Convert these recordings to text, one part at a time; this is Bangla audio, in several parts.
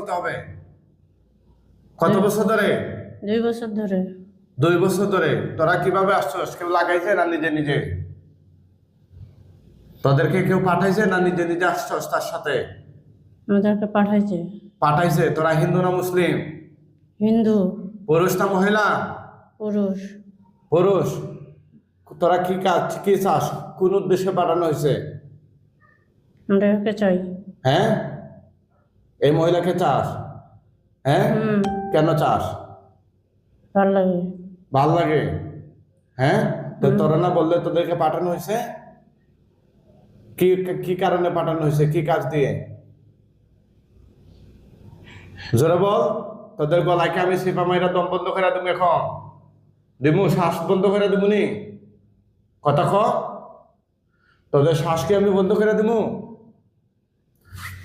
করতে হবে। কত বছর ধরে? 2 বছর ধরে। 2 বছর ধরে। তোরা কিভাবে আসছস? কেউ লাগাইছে না নিজে নিজে? তোদেরকে কেউ পাঠাইছে না নিজে নিজে আসছস তার সাথে? আমাদেরকে পাঠাইছে। পাঠাইছে। তোরা হিন্দু না মুসলিম? হিন্দু। পুরুষ না মহিলা? পুরুষ। পুরুষ। তোরা কি কাজ কি চাস? কোন উদ্দেশ্যে পাঠানো হয়েছে? আমাদেরকে চাই। হ্যাঁ, এই মহিলাকে চাস? হ্যাঁ, কেন চাস? ভাল লাগে। ভাল লাগে। হ্যাঁ, তো তোরা না বললে তোদেরকে পাঠানো হয়েছে? কি কি কারণে পাঠানো হয়েছে? কি কাজ দিয়ে? জোরে বল। তোদের গলাকে আমি সিপা মাইরা দম বন্ধ করে দেবো এখন। দিমু শ্বাস বন্ধ করে দিবনি? কথা ক। তোদের শ্বাসকে আমি বন্ধ করে দিমু?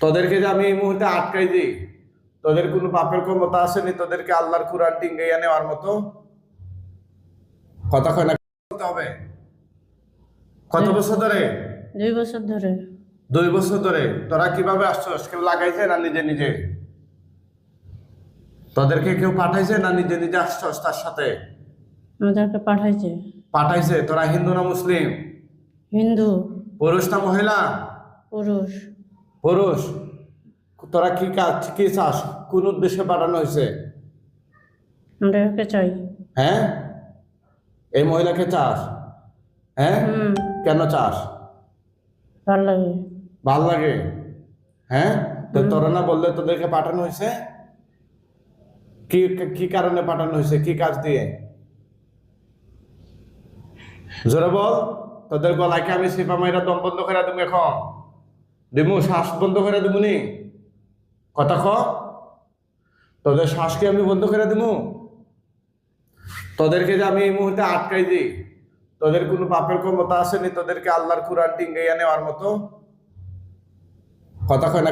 তোদেরকে যে আমি এই মুহূর্তে আটকাই দিই, তোদের কোনো পাপের ক্ষমতা আসেনি তোদেরকে আল্লাহর কুরআন টিঙ্গাইয়া নেওয়ার মতো? কথা কয় না করতে হবে। কত বছর ধরে? 2 বছর ধরে। 2 বছর ধরে। তোরা কিভাবে আসছস? কেউ লাগাইছে না নিজে নিজে? তোদেরকে কেউ পাঠাইছে না নিজে নিজে আসছস তার সাথে? আমাদেরকে পাঠাইছে। পাঠাইছে। তোরা হিন্দু না মুসলিম? হিন্দু। পুরুষ না মহিলা? পুরুষ। পুরুষ। তোরা কি কাজ কি চাস? কোন উদ্দেশ্যে পাঠানো হয়েছে? আমাদেরকে চাই। হ্যাঁ, এই মহিলাকে চাস? হ্যাঁ, কেন চাস? ভাল লাগে। ভাল লাগে। হ্যাঁ, তো তোরা না বললে তোদেরকে পাঠানো হয়েছে? কি কি কারণে পাঠানো হয়েছে? কি কাজ দিয়ে? জোরে বল। তোদের গলাকে আমি সিপা মাইরা দম বন্ধ করে দেবো এখন। দিমু শ্বাস বন্ধ করে দিবনি? কথা ক। তোদের শ্বাসকে আমি বন্ধ করে দিমু? তোদেরকে যে আমি এই মুহূর্তে আটকাই দিই, তোদের কোনো পাপের ক্ষমতা আসেনি তোদেরকে আল্লাহর কুরআন টিঙ্গাইয়া নেওয়ার মতো? কথা কয় না।